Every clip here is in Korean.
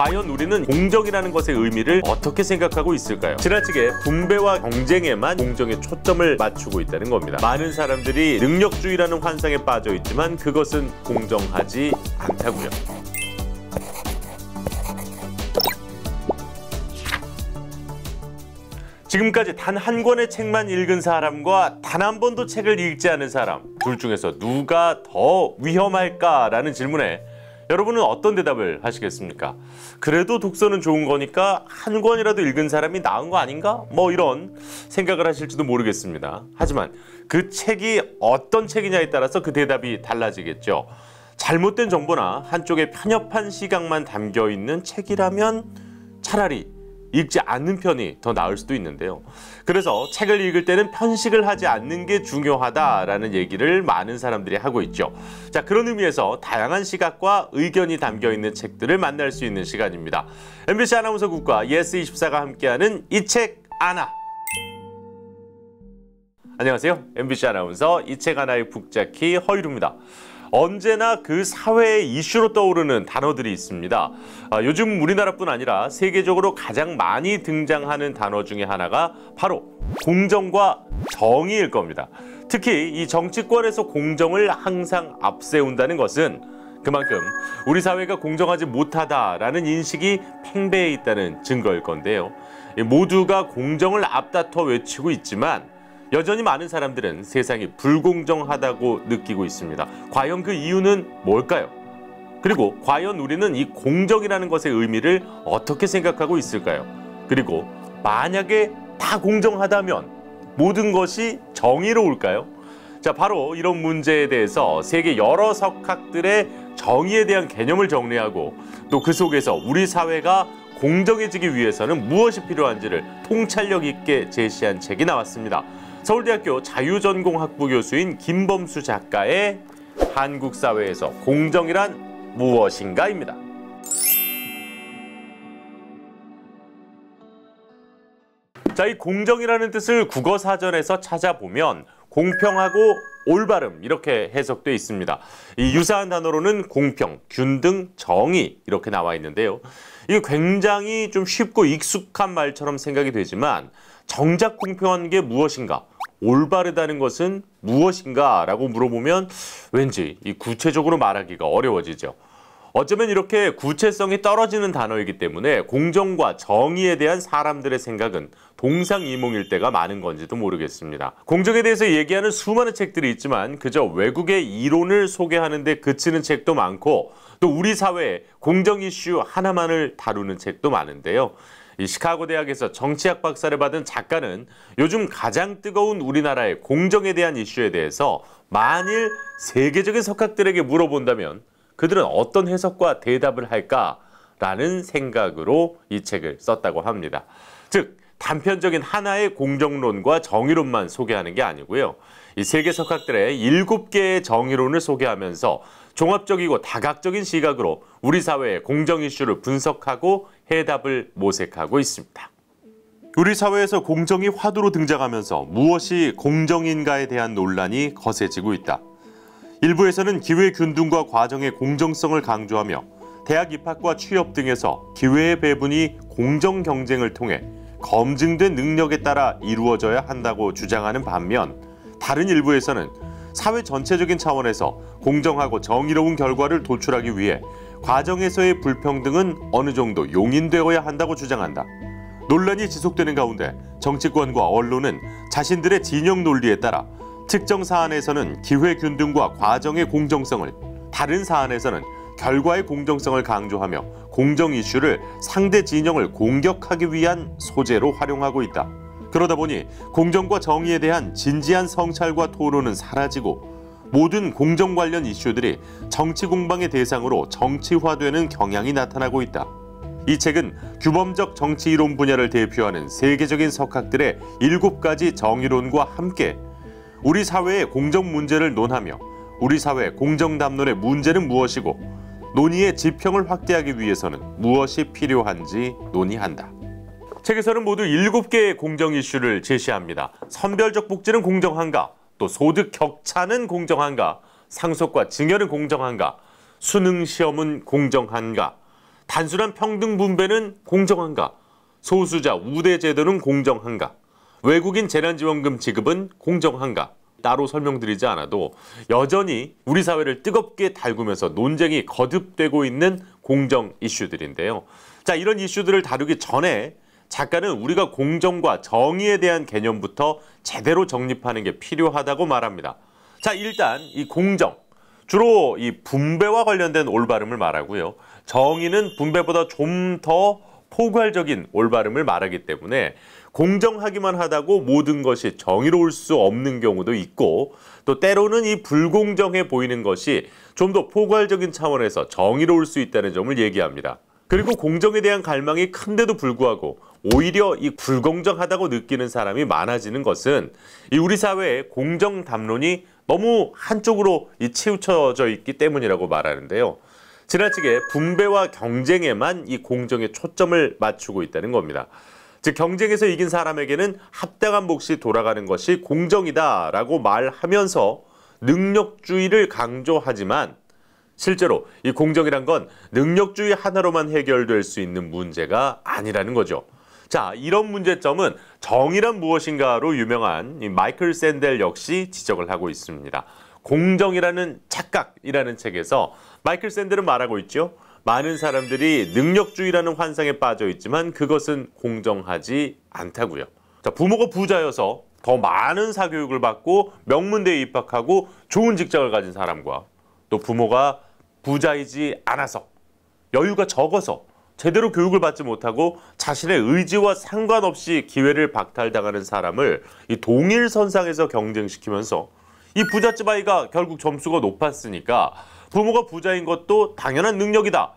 과연 우리는 공정이라는 것의 의미를 어떻게 생각하고 있을까요? 지나치게 분배와 경쟁에만 공정의 초점을 맞추고 있다는 겁니다. 많은 사람들이 능력주의라는 환상에 빠져 있지만 그것은 공정하지 않다고요. 지금까지 단 한 권의 책만 읽은 사람과 단 한 번도 책을 읽지 않은 사람, 둘 중에서 누가 더 위험할까라는 질문에 여러분은 어떤 대답을 하시겠습니까? 그래도 독서는 좋은 거니까 한 권이라도 읽은 사람이 나은 거 아닌가? 뭐 이런 생각을 하실지도 모르겠습니다. 하지만 그 책이 어떤 책이냐에 따라서 그 대답이 달라지겠죠. 잘못된 정보나 한쪽에 편협한 시각만 담겨 있는 책이라면 차라리 읽지 않는 편이 더 나을 수도 있는데요. 그래서 책을 읽을 때는 편식을 하지 않는 게 중요하다라는 얘기를 많은 사람들이 하고 있죠. 자, 그런 의미에서 다양한 시각과 의견이 담겨 있는 책들을 만날 수 있는 시간입니다. MBC 아나운서국과 예스24가 함께하는 이 책 아나. 안녕하세요. MBC 아나운서 이 책 아나의 북자키 허유루입니다. 언제나 그 사회의 이슈로 떠오르는 단어들이 있습니다. 요즘 우리나라뿐 아니라 세계적으로 가장 많이 등장하는 단어 중에 하나가 바로 공정과 정의일 겁니다. 특히 이 정치권에서 공정을 항상 앞세운다는 것은 그만큼 우리 사회가 공정하지 못하다라는 인식이 팽배해 있다는 증거일 건데요. 모두가 공정을 앞다퉈 외치고 있지만 여전히 많은 사람들은 세상이 불공정하다고 느끼고 있습니다. 과연 그 이유는 뭘까요? 그리고 과연 우리는 이 공정이라는 것의 의미를 어떻게 생각하고 있을까요? 그리고 만약에 다 공정하다면 모든 것이 정의로울까요? 자, 바로 이런 문제에 대해서 세계 여러 석학들의 정의에 대한 개념을 정리하고 또 그 속에서 우리 사회가 공정해지기 위해서는 무엇이 필요한지를 통찰력 있게 제시한 책이 나왔습니다. 서울대학교 자유전공학부 교수인 김범수 작가의 한국 사회에서 공정이란 무엇인가입니다. 자, 이 공정이라는 뜻을 국어사전에서 찾아보면 공평하고 올바름 이렇게 해석돼 있습니다. 이 유사한 단어로는 공평, 균등, 정의 이렇게 나와 있는데요. 이게 굉장히 좀 쉽고 익숙한 말처럼 생각이 되지만 정작 공평한 게 무엇인가? 올바르다는 것은 무엇인가? 라고 물어보면 왠지 이 구체적으로 말하기가 어려워지죠. 어쩌면 이렇게 구체성이 떨어지는 단어이기 때문에 공정과 정의에 대한 사람들의 생각은 동상이몽일 때가 많은 건지도 모르겠습니다. 공정에 대해서 얘기하는 수많은 책들이 있지만 그저 외국의 이론을 소개하는 데 그치는 책도 많고 또 우리 사회의 공정 이슈 하나만을 다루는 책도 많은데요. 이 시카고 대학에서 정치학 박사를 받은 작가는 요즘 가장 뜨거운 우리나라의 공정에 대한 이슈에 대해서 만일 세계적인 석학들에게 물어본다면 그들은 어떤 해석과 대답을 할까라는 생각으로 이 책을 썼다고 합니다. 즉, 단편적인 하나의 공정론과 정의론만 소개하는 게 아니고요. 이 세계 석학들의 7개의 정의론을 소개하면서 종합적이고 다각적인 시각으로 우리 사회의 공정 이슈를 분석하고 해답을 모색하고 있습니다. 우리 사회에서 공정이 화두로 등장하면서 무엇이 공정인가에 대한 논란이 거세지고 있다. 일부에서는 기회 균등과 과정의 공정성을 강조하며 대학 입학과 취업 등에서 기회의 배분이 공정 경쟁을 통해 검증된 능력에 따라 이루어져야 한다고 주장하는 반면 다른 일부에서는 사회 전체적인 차원에서 공정하고 정의로운 결과를 도출하기 위해 과정에서의 불평등은 어느 정도 용인되어야 한다고 주장한다. 논란이 지속되는 가운데 정치권과 언론은 자신들의 진영 논리에 따라 특정 사안에서는 기회 균등과 과정의 공정성을, 다른 사안에서는 결과의 공정성을 강조하며 공정 이슈를 상대 진영을 공격하기 위한 소재로 활용하고 있다. 그러다 보니 공정과 정의에 대한 진지한 성찰과 토론은 사라지고 모든 공정 관련 이슈들이 정치 공방의 대상으로 정치화되는 경향이 나타나고 있다. 이 책은 규범적 정치 이론 분야를 대표하는 세계적인 석학들의 7가지 정의론과 함께 우리 사회의 공정 문제를 논하며 우리 사회 공정 담론의 문제는 무엇이고 논의의 지평을 확대하기 위해서는 무엇이 필요한지 논의한다. 책에서는 모두 7개의 공정 이슈를 제시합니다. 선별적 복지는 공정한가? 또 소득 격차는 공정한가? 상속과 증여는 공정한가? 수능 시험은 공정한가? 단순한 평등 분배는 공정한가? 소수자 우대 제도는 공정한가? 외국인 재난지원금 지급은 공정한가? 따로 설명드리지 않아도 여전히 우리 사회를 뜨겁게 달구면서 논쟁이 거듭되고 있는 공정 이슈들인데요. 자, 이런 이슈들을 다루기 전에 작가는 우리가 공정과 정의에 대한 개념부터 제대로 정립하는 게 필요하다고 말합니다. 자, 일단 이 공정, 주로 이 분배와 관련된 올바름을 말하고요. 정의는 분배보다 좀 더 포괄적인 올바름을 말하기 때문에 공정하기만 하다고 모든 것이 정의로울 수 없는 경우도 있고, 또 때로는 이 불공정해 보이는 것이 좀 더 포괄적인 차원에서 정의로울 수 있다는 점을 얘기합니다. 그리고 공정에 대한 갈망이 큰데도 불구하고 오히려 이 불공정하다고 느끼는 사람이 많아지는 것은 이 우리 사회의 공정 담론이 너무 한쪽으로 치우쳐져 있기 때문이라고 말하는데요. 지나치게 분배와 경쟁에만 이 공정의 초점을 맞추고 있다는 겁니다. 즉, 경쟁에서 이긴 사람에게는 합당한 몫이 돌아가는 것이 공정이다라고 말하면서 능력주의를 강조하지만, 실제로 이 공정이란 건 능력주의 하나로만 해결될 수 있는 문제가 아니라는 거죠. 자, 이런 문제점은 정의란 무엇인가로 유명한 이 마이클 샌델 역시 지적을 하고 있습니다. 공정이라는 착각이라는 책에서 마이클 샌델은 말하고 있죠. 많은 사람들이 능력주의라는 환상에 빠져 있지만 그것은 공정하지 않다고요. 자, 부모가 부자여서 더 많은 사교육을 받고 명문대에 입학하고 좋은 직장을 가진 사람과, 또 부모가 부자이지 않아서 여유가 적어서 제대로 교육을 받지 못하고 자신의 의지와 상관없이 기회를 박탈당하는 사람을 이 동일선상에서 경쟁시키면서 이 부잣집 아이가 결국 점수가 높았으니까 부모가 부자인 것도 당연한 능력이다,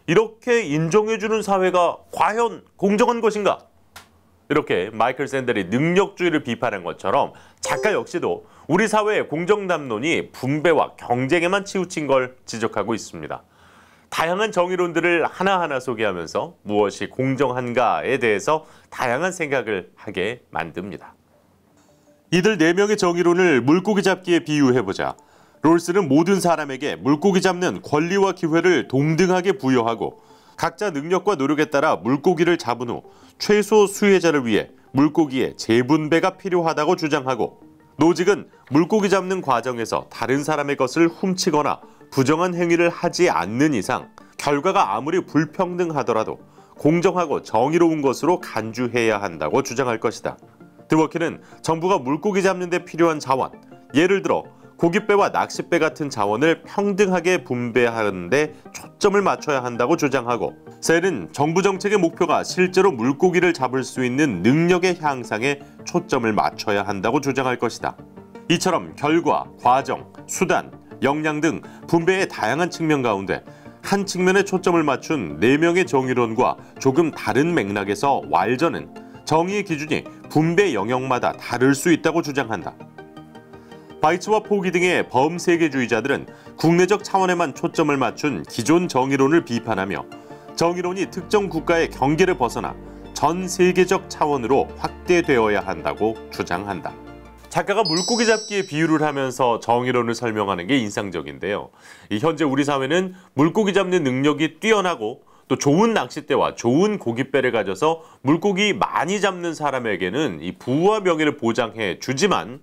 이렇게 인정해주는 사회가 과연 공정한 것인가? 이렇게 마이클 샌델이 능력주의를 비판한 것처럼 작가 역시도 우리 사회의 공정 담론이 분배와 경쟁에만 치우친 걸 지적하고 있습니다. 다양한 정의론들을 하나하나 소개하면서 무엇이 공정한가에 대해서 다양한 생각을 하게 만듭니다. 이들 4명의 정의론을 물고기 잡기에 비유해보자. 롤스는 모든 사람에게 물고기 잡는 권리와 기회를 동등하게 부여하고 각자 능력과 노력에 따라 물고기를 잡은 후 최소 수혜자를 위해 물고기의 재분배가 필요하다고 주장하고, 노직은 물고기 잡는 과정에서 다른 사람의 것을 훔치거나 부정한 행위를 하지 않는 이상 결과가 아무리 불평등하더라도 공정하고 정의로운 것으로 간주해야 한다고 주장할 것이다. 드워키는 정부가 물고기 잡는 데 필요한 자원, 예를 들어 고깃배와 낚싯배 같은 자원을 평등하게 분배하는 데 초점을 맞춰야 한다고 주장하고, 셀은 정부 정책의 목표가 실제로 물고기를 잡을 수 있는 능력의 향상에 초점을 맞춰야 한다고 주장할 것이다. 이처럼 결과, 과정, 수단, 역량 등 분배의 다양한 측면 가운데 한 측면에 초점을 맞춘 4명의 정의론과 조금 다른 맥락에서 왈전은 정의의 기준이 분배 영역마다 다를 수 있다고 주장한다. 바이츠와 포기 등의 범세계주의자들은 국내적 차원에만 초점을 맞춘 기존 정의론을 비판하며 정의론이 특정 국가의 경계를 벗어나 전 세계적 차원으로 확대되어야 한다고 주장한다. 작가가 물고기 잡기에 비유를 하면서 정의론을 설명하는 게 인상적인데요. 현재 우리 사회는 물고기 잡는 능력이 뛰어나고 또 좋은 낚싯대와 좋은 고깃배를 가져서 물고기 많이 잡는 사람에게는 이 부와 명예를 보장해 주지만,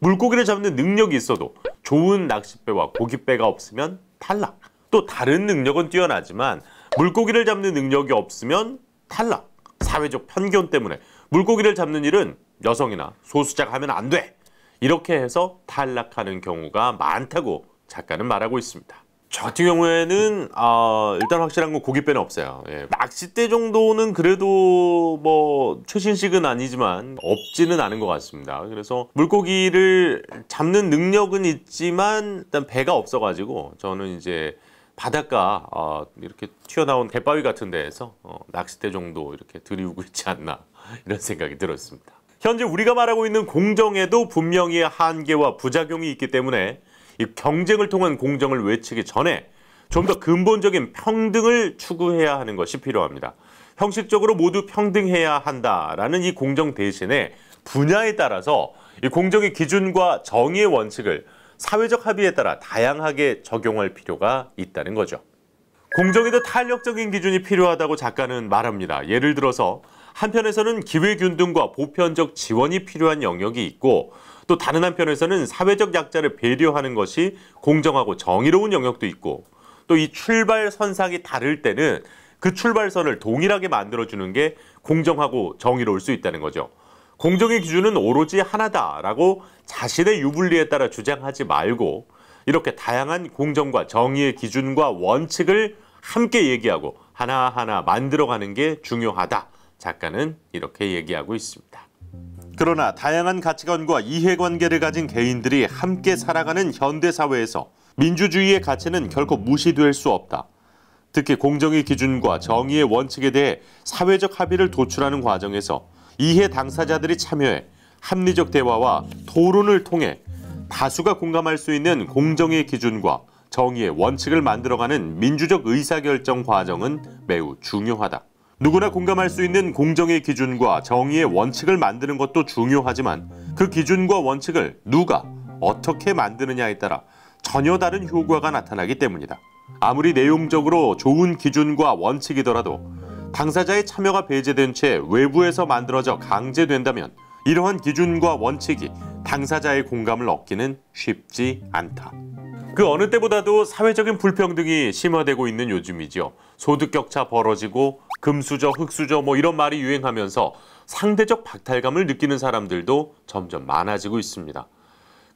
물고기를 잡는 능력이 있어도 좋은 낚싯배와 고깃배가 없으면 탈락. 또 다른 능력은 뛰어나지만 물고기를 잡는 능력이 없으면 탈락. 사회적 편견 때문에 물고기를 잡는 일은 여성이나 소수자가 하면 안 돼, 이렇게 해서 탈락하는 경우가 많다고 작가는 말하고 있습니다. 저 같은 경우에는 일단 확실한 건 고깃배는 없어요. 예. 낚싯대 정도는 그래도 뭐 최신식은 아니지만 없지는 않은 것 같습니다. 그래서 물고기를 잡는 능력은 있지만 일단 배가 없어가지고 저는 이제 바닷가 이렇게 튀어나온 갯바위 같은 데에서 낚싯대 정도 이렇게 들이우고 있지 않나, 이런 생각이 들었습니다. 현재 우리가 말하고 있는 공정에도 분명히 한계와 부작용이 있기 때문에 이 경쟁을 통한 공정을 외치기 전에 좀 더 근본적인 평등을 추구해야 하는 것이 필요합니다. 형식적으로 모두 평등해야 한다라는 이 공정 대신에 분야에 따라서 이 공정의 기준과 정의의 원칙을 사회적 합의에 따라 다양하게 적용할 필요가 있다는 거죠. 공정에도 탄력적인 기준이 필요하다고 작가는 말합니다. 예를 들어서 한편에서는 기회균등과 보편적 지원이 필요한 영역이 있고 또 다른 한편에서는 사회적 약자를 배려하는 것이 공정하고 정의로운 영역도 있고 또 이 출발선상이 다를 때는 그 출발선을 동일하게 만들어주는 게 공정하고 정의로울 수 있다는 거죠. 공정의 기준은 오로지 하나다라고 자신의 유불리에 따라 주장하지 말고 이렇게 다양한 공정과 정의의 기준과 원칙을 함께 얘기하고 하나하나 만들어가는 게 중요하다. 작가는 이렇게 얘기하고 있습니다. 그러나 다양한 가치관과 이해관계를 가진 개인들이 함께 살아가는 현대사회에서 민주주의의 가치는 결코 무시될 수 없다. 특히 공정의 기준과 정의의 원칙에 대해 사회적 합의를 도출하는 과정에서 이해 당사자들이 참여해 합리적 대화와 토론을 통해 다수가 공감할 수 있는 공정의 기준과 정의의 원칙을 만들어가는 민주적 의사결정 과정은 매우 중요하다. 누구나 공감할 수 있는 공정의 기준과 정의의 원칙을 만드는 것도 중요하지만 그 기준과 원칙을 누가 어떻게 만드느냐에 따라 전혀 다른 효과가 나타나기 때문이다. 아무리 내용적으로 좋은 기준과 원칙이더라도 당사자의 참여가 배제된 채 외부에서 만들어져 강제된다면 이러한 기준과 원칙이 당사자의 공감을 얻기는 쉽지 않다. 그 어느 때보다도 사회적인 불평등이 심화되고 있는 요즘이죠. 소득 격차 벌어지고 금수저, 흑수저 이런 말이 유행하면서 상대적 박탈감을 느끼는 사람들도 점점 많아지고 있습니다.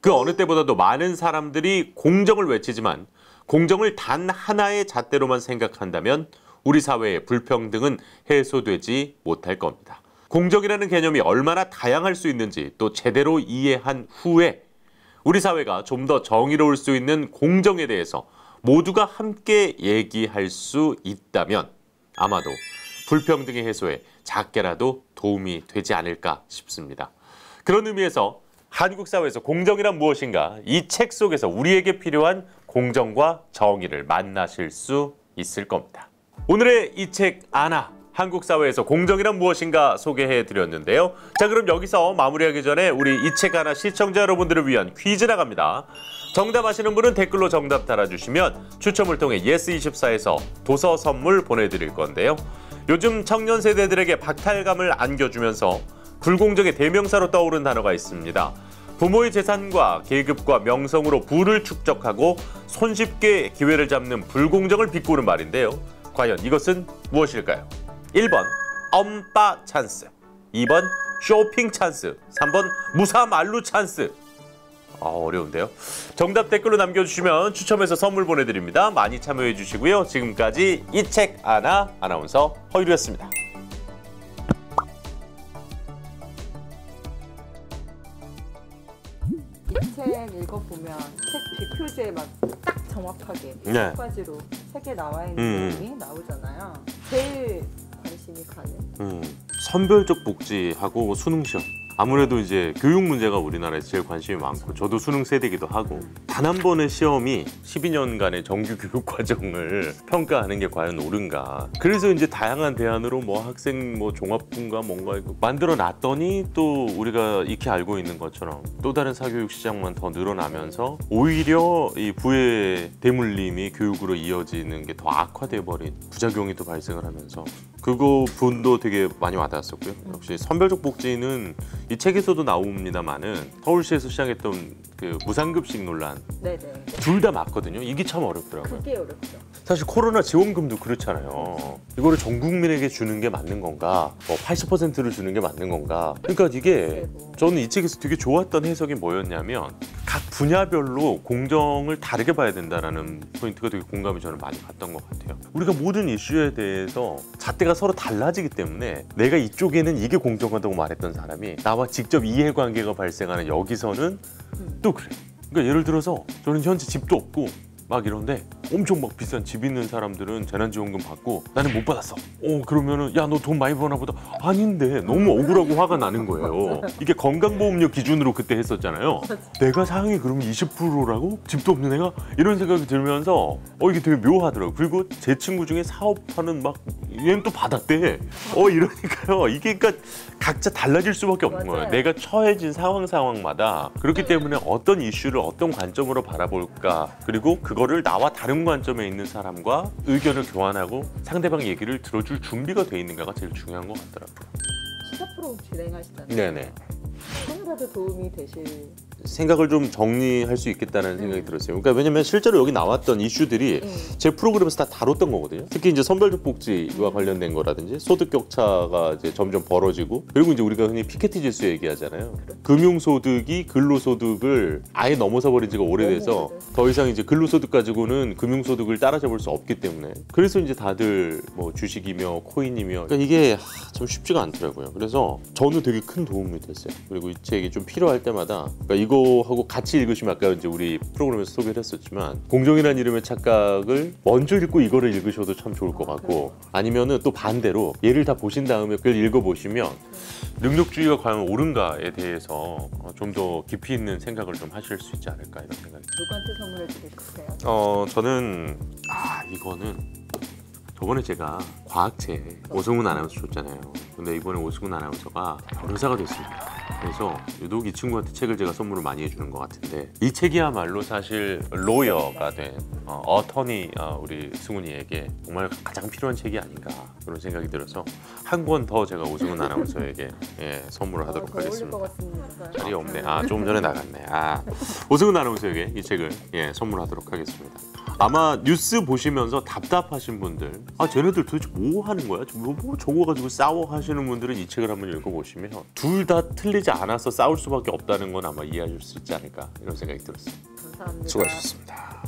그 어느 때보다도 많은 사람들이 공정을 외치지만 공정을 단 하나의 잣대로만 생각한다면 우리 사회의 불평등은 해소되지 못할 겁니다. 공정이라는 개념이 얼마나 다양할 수 있는지 또 제대로 이해한 후에 우리 사회가 좀 더 정의로울 수 있는 공정에 대해서 모두가 함께 얘기할 수 있다면 아마도 불평등의 해소에 작게라도 도움이 되지 않을까 싶습니다. 그런 의미에서 한국 사회에서 공정이란 무엇인가 이 책 속에서 우리에게 필요한 공정과 정의를 만나실 수 있을 겁니다. 오늘의 이 책 아나 한국 사회에서 공정이란 무엇인가 소개해드렸는데요. 자, 그럼 여기서 마무리하기 전에 우리 이 책 아나 시청자 여러분들을 위한 퀴즈 나갑니다. 정답 아시는 분은 댓글로 정답 달아주시면 추첨을 통해 예스24에서 도서 선물 보내드릴 건데요. 요즘 청년 세대들에게 박탈감을 안겨주면서 불공정의 대명사로 떠오른 단어가 있습니다. 부모의 재산과 계급과 명성으로 부를 축적하고 손쉽게 기회를 잡는 불공정을 비꼬는 말인데요. 과연 이것은 무엇일까요? 1번 엄빠 찬스, 2번 쇼핑 찬스, 3번 무사말루 찬스. 어려운데요. 정답 댓글로 남겨주시면 추첨해서 선물 보내드립니다. 많이 참여해 주시고요. 지금까지 이 책 아나 아나운서 허유리였습니다. 이 책 읽어보면 책 뒷표지에 막 딱 정확하게 네. 1가지로 3개 나와 있는 내용이 나오잖아요. 제일 관심이 가는 선별적 복지하고 수능 시험. 아무래도 이제 교육 문제가 우리나라에서 제일 관심이 많고 저도 수능 세대이기도 하고 단 한 번의 시험이 12년간의 정규 교육 과정을 평가하는 게 과연 옳은가. 그래서 이제 다양한 대안으로 학생 종합분과 뭔가 만들어 놨더니 또 우리가 익히 알고 있는 것처럼 또 다른 사교육 시장만 더 늘어나면서 오히려 이 부의 대물림이 교육으로 이어지는 게 더 악화돼 버린 부작용이 또 발생을 하면서 그거 분도 되게 많이 와닿았었고요. 역시 선별적 복지는 이 책에서도 나옵니다만은 서울시에서 시작했던 그 무상급식 논란 둘 다 맞거든요. 이게 참 어렵더라고요. 그게 어렵죠. 사실 코로나 지원금도 그렇잖아요. 이거를 전 국민에게 주는 게 맞는 건가? 80%를 주는 게 맞는 건가? 그러니까 이게 저는 이 책에서 되게 좋았던 해석이 뭐였냐면 각 분야별로 공정을 다르게 봐야 된다는 포인트가 되게 공감이 저는 많이 갔던 것 같아요. 우리가 모든 이슈에 대해서 잣대가 서로 달라지기 때문에 내가 이쪽에는 이게 공정하다고 말했던 사람이 나와 직접 이해관계가 발생하는 여기서는 또 그래. 그러니까 예를 들어서 저는 현재 집도 없고 막 이런데 엄청 비싼 집 있는 사람들은 재난지원금 받고 나는 못 받았어. 그러면은 야, 너 돈 많이 버나 보다. 아닌데 너무 억울하고 화가 나는 거예요. 이게 건강보험료 기준으로 그때 했었잖아요. 내가 상위 그러면 20%라고? 집도 없는 애가? 이런 생각이 들면서 이게 되게 묘하더라고요. 그리고 제 친구 중에 사업하는 얘는 또 받았대. 이러니까요. 이게 그러니까 각자 달라질 수밖에 없는 거예요. 맞아요. 내가 처해진 상황마다. 그렇기 때문에 어떤 이슈를 어떤 관점으로 바라볼까, 그리고 그거를 나와 다른 관점에 있는 사람과 의견을 교환하고 상대방 얘기를 들어줄 준비가 돼 있는가가 제일 중요한 것 같더라고요. 시사 프로 진행하시잖아요. 네네. 조금이라도 도움이 되실. 생각을 좀 정리할 수 있겠다는 생각이 들었어요. 그러니까 왜냐면 실제로 여기 나왔던 이슈들이 제 프로그램에서 다 다뤘던 거거든요. 특히 이제 선별적 복지와 관련된 거라든지 소득 격차가 이제 점점 벌어지고, 그리고 이제 우리가 흔히 피케티 지수 얘기하잖아요. 금융소득이 근로소득을 아예 넘어서 버린 지가 오래돼서 너무 오래돼서. 더 이상 이제 근로소득 가지고는 금융소득을 따라잡을 수 없기 때문에, 그래서 이제 다들 뭐 주식이며 코인이며, 그러니까 이게 참 쉽지가 않더라고요. 그래서 저는 되게 큰 도움이 됐어요. 그리고 이 책이 좀 필요할 때마다, 그러니까 이거하고 같이 읽으시면, 아까 이제 우리 프로그램에서 소개를 했었지만 공정이라는 이름의 착각을 먼저 읽고 이거를 읽으셔도 참 좋을 것 같고, 아니면은 또 반대로 얘를 다 보신 다음에 그걸 읽어보시면 능력주의가 과연 옳은가에 대해서 좀 더 깊이 있는 생각을 좀 하실 수 있지 않을까, 이런 생각이 누구한테 선물해 주고 싶으세요? 저는 이거는 저번에 제가 과학책 오승훈 아나운서 줬잖아요. 근데 이번에 오승훈 아나운서가 변호사가 됐습니다. 그래서 유독 이 친구한테 책을 제가 선물을 많이 해주는 것 같은데, 이 책이야말로 사실 로여가 된 어터니 우리 승훈이에게 정말 가장 필요한 책이 아닌가, 그런 생각이 들어서 한 권 더 제가 오승훈 아나운서에게 선물을 하도록 더 어울릴 하겠습니다. 것 같습니다. 자리 없네. 조금 전에 나갔네. 오승훈 아나운서에게 이 책을 선물하도록 하겠습니다. 아마 뉴스 보시면서 답답하신 분들, 쟤네들 도대체 뭐 하는 거야? 뭐 저거 가지고 싸워 하시는 분들은 이 책을 한번 읽어보시면 둘 다 틀리지 않아서 싸울 수밖에 없다는 건 아마 이해하실 수 있지 않을까, 이런 생각이 들었습니다. 감사합니다. 수고하셨습니다.